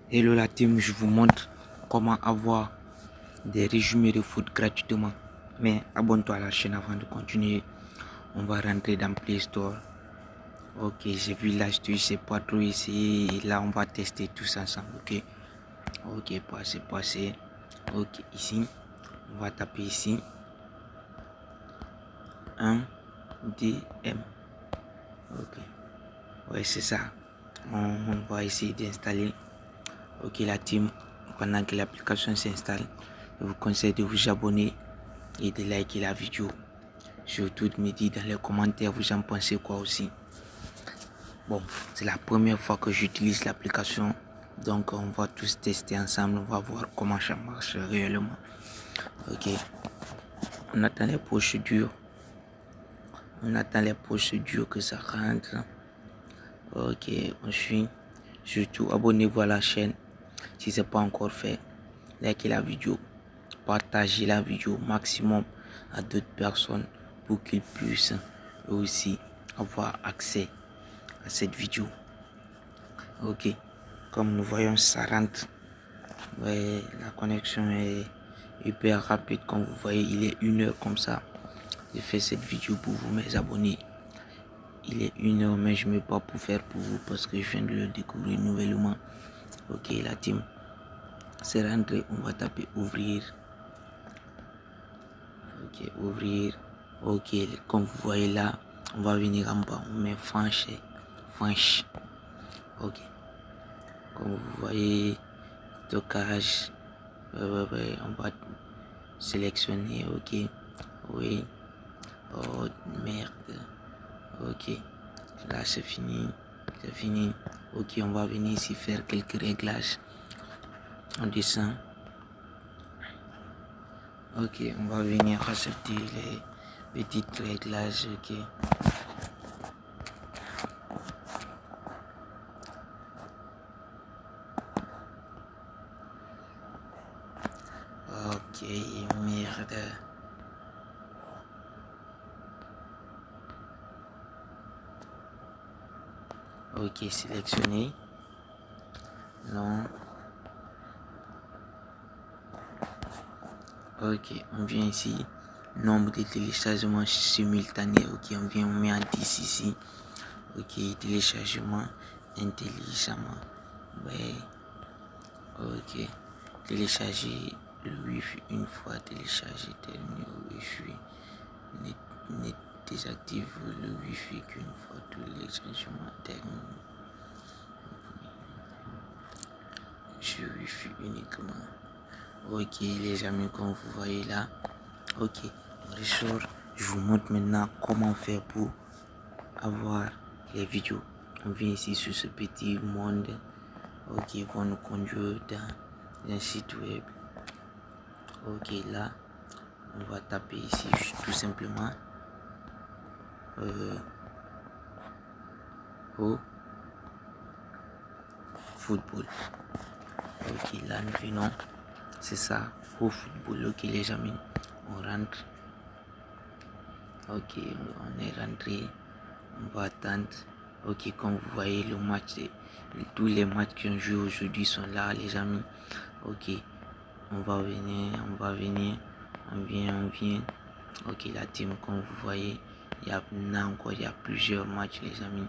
Hello la team, je vous montre comment avoir des résumés de foot gratuitement. Mais abonne-toi à la chaîne avant de continuer. On va rentrer dans Play Store. Ok, j'ai vu l'astuce, c'est pas trop ici. Et là, on va tester tous ensemble. Ok, ok, passez. Ok, ici, on va taper ici 1 DM. Ok, ouais, c'est ça. On va essayer d'installer. Ok, la team, pendant que l'application s'installe, je vous conseille de vous abonner et de liker la vidéo. Surtout de me dire dans les commentaires vous en pensez quoi aussi. Bon, c'est la première fois que j'utilise l'application, donc on va tous tester ensemble, on va voir comment ça marche réellement. Ok, on attend les procédures, que ça rentre. Ok, on suit. Surtout abonnez-vous à la chaîne si ce n'est pas encore fait. Likez la vidéo, partagez la vidéo maximum à d'autres personnes pour qu'ils puissent aussi avoir accès à cette vidéo. Ok, comme nous voyons, ça rentre. Ouais, la connexion est hyper rapide. Comme vous voyez, il est 1 heure comme ça. J'ai fait cette vidéo pour vous, mes abonnés. Il est 1 heure, mais je ne mets pas pour faire pour vous parce que je viens de le découvrir nouvellement. Ok, la team, c'est rentré. On va taper ouvrir. Ok, ouvrir. Ok, comme vous voyez là, on va venir en bas. On met franche. Ok, comme vous voyez, stockage. Ouais, on va sélectionner. Ok, oui. Oh merde. Ok, là c'est fini. Ok, on va venir ici faire quelques réglages. On descend. Ok, on va venir accepter les petits réglages. Ok. Ok, merde. Ok, sélectionner. Non. Ok, on vient ici. Nombre de téléchargements simultanés. Ok, on met en 10 ici. Ok, téléchargement intelligemment. Ouais. Ok. Télécharger le wifi une fois téléchargé, terminé au wifi. Ne désactive le wifi qu'une fois tous les changements terminés. Je wifi uniquement. Ok les amis, comme vous voyez là. Ok, ressort. Je vous montre maintenant comment faire pour avoir les vidéos. On vient ici sur ce petit monde. Ok, ils vont nous conduire dans un site web. Ok, là on va taper ici tout simplement au football. Ok, là nous venons, c'est ça, au football. Ok les amis, on rentre. Ok, on est rentré, on va attendre. Ok, comme vous voyez, le match, tous les matchs qui ont joué aujourd'hui sont là les amis. Ok, on va venir, on vient. Ok, la team, comme vous voyez, il y a plusieurs matchs les amis.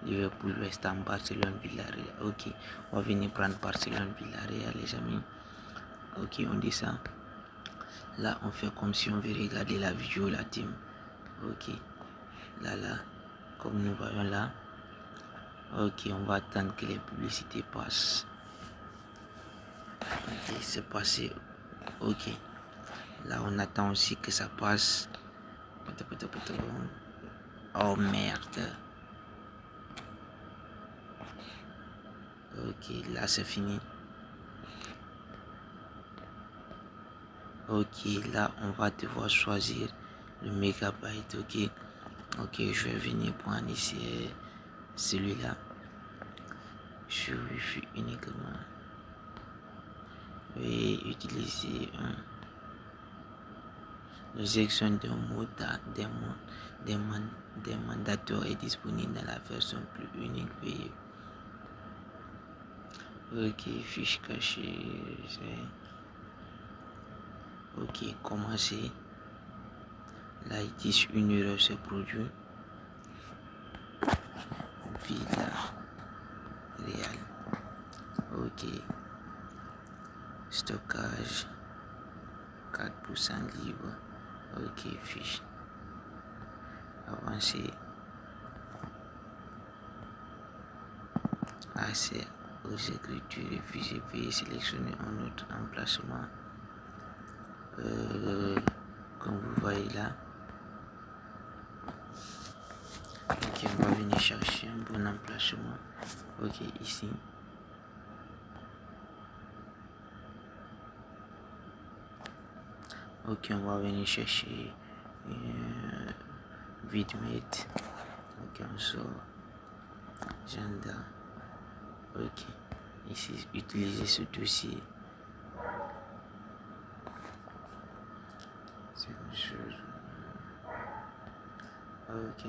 Liverpool, West Ham, Barcelone, Villarreal. Ok, on va venir prendre Barcelone, Villarreal les amis. Ok, on descend. Là, on fait comme si on veut regarder la vidéo, la team. Ok, là, comme nous voyons là. Ok, on va attendre que les publicités passent. Ok, c'est passé. Ok, là, on attend aussi que ça passe. Oh merde. Ok, là c'est fini. Ok, là on va devoir choisir le mégabyte. Ok, ok, je vais venir prendre ici celui-là. Je suis uniquement. Oui, utiliser la section de mot des mandatoires est disponible dans la version plus unique. Ok, fiche cachée. Ok, commencer. Là, ils disent une erreur se produit. Villa Real. Ok. Stockage. 4% libre. Ok, fiche. Avancer. Accès aux écritures refusées. Veuillez sélectionner un autre emplacement. Comme vous voyez là. Ok, on va venir chercher un bon emplacement. Ok, ici. Ok, on va venir chercher vidmate. Ok, on sort agenda. Ok, ici utiliser ce dossier. C'est une chose. Ok,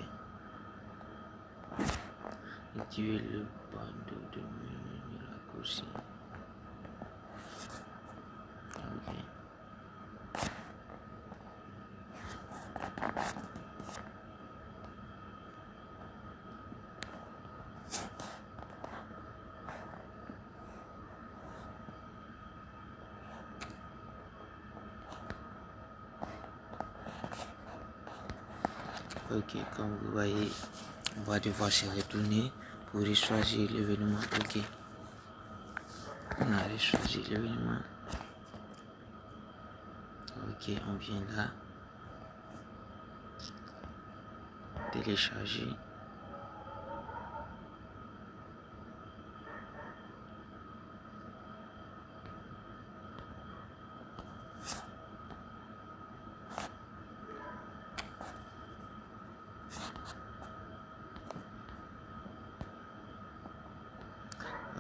activer le bandeau de menu de raccourci. Ok. Ok, comme vous voyez, on va devoir se retourner pour choisir l'événement. Ok, on a choisi l'événement. Ok, on vient là, télécharger.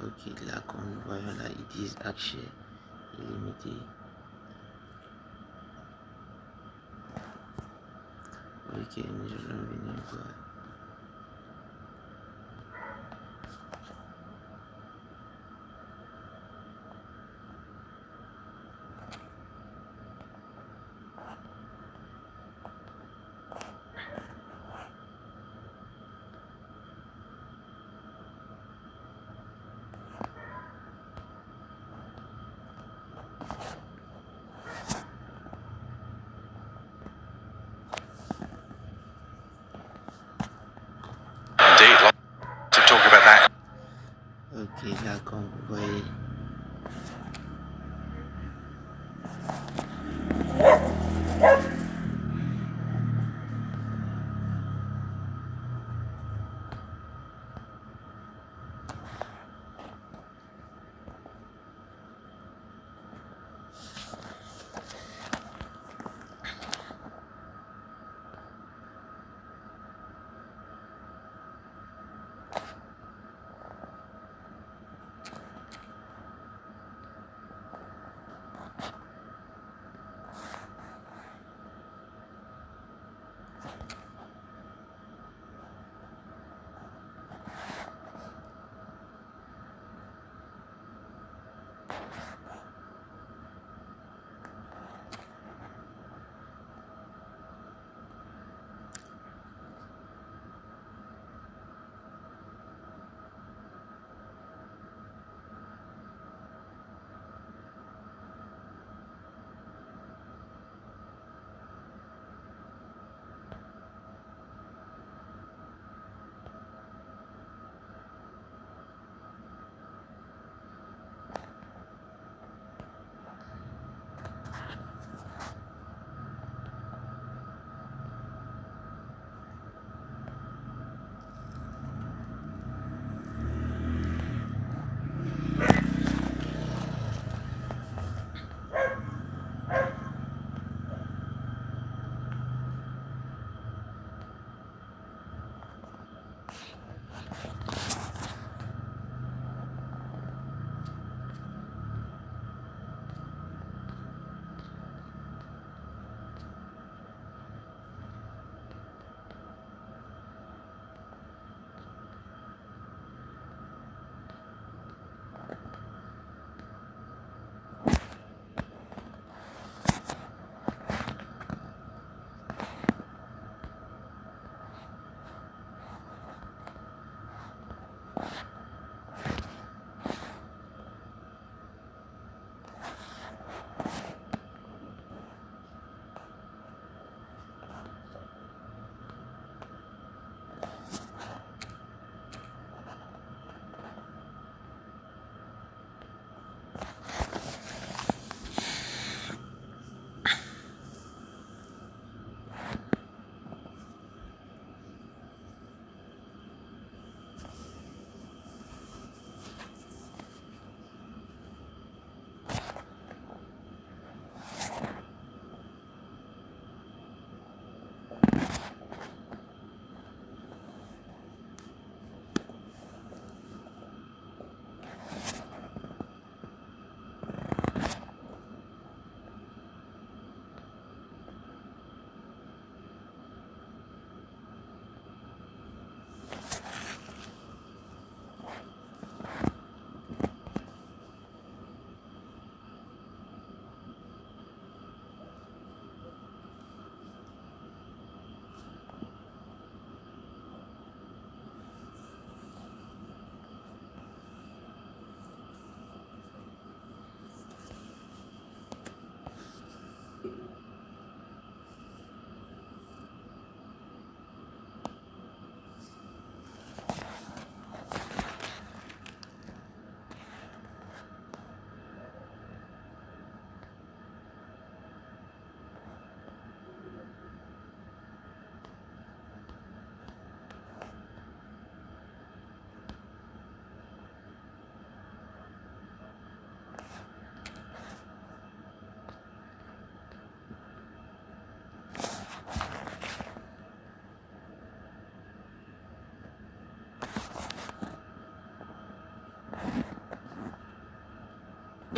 Ok, là, comme nous voyons là, ils disent accès illimité. Ok, nous allons venir voir. To talk about that. Ok, là, comme vous voyez.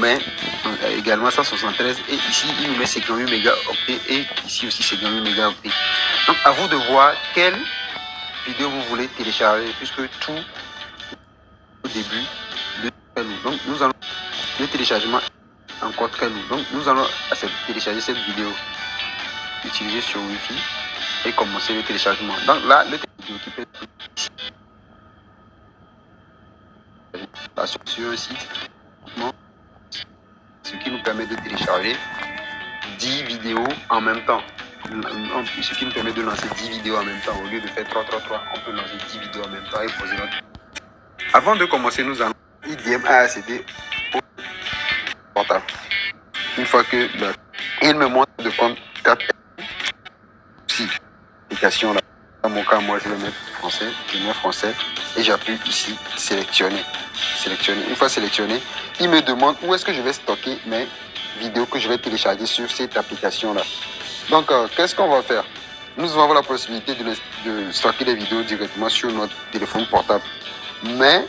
met également 173 et ici il nous met 58 mégaoctets et ici aussi 58 mégaoctets. Donc à vous de voir quelle vidéo vous voulez télécharger puisque tout au début de très lourd. Donc nous allons le téléchargement encore très lourd. Donc nous allons télécharger cette vidéo, utiliser sur Wi-Fi et commencer le téléchargement. Donc là le vidéo qui peut sur un site, ce qui nous permet de télécharger 10 vidéos en même temps. Ce qui nous permet de lancer 10 vidéos en même temps. Au lieu de faire 3, on peut lancer 10 vidéos en même temps et poser notre. Avant de commencer, nous allons IDM à accéder au portable. Une fois que il me montre de compte 4 si application là. Dans mon cas, moi je vais mettre français, je mets français et j'appuie ici sélectionner. Une fois sélectionné, il me demande où est-ce que je vais stocker mes vidéos que je vais télécharger sur cette application là. Donc qu'est-ce qu'on va faire? Nous allons avoir la possibilité de stocker les vidéos directement sur notre téléphone portable. Mais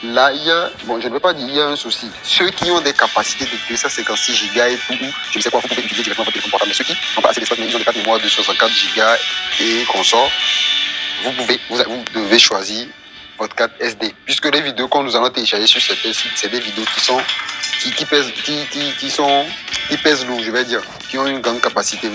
là, je ne veux pas dire il y a un souci. Ceux qui ont des capacités de 256 Go et tout, je ne sais quoi, vous pouvez utiliser directement votre téléphone portable. Mais ceux qui n'ont pas assez d'espace, mais ils ont des cartes mémoire de 64 Go et consort, vous devez choisir votre carte SD. Puisque les vidéos que nous allons télécharger sur certains sites, c'est des vidéos qui pèsent lourd, je vais dire, qui ont une grande capacité.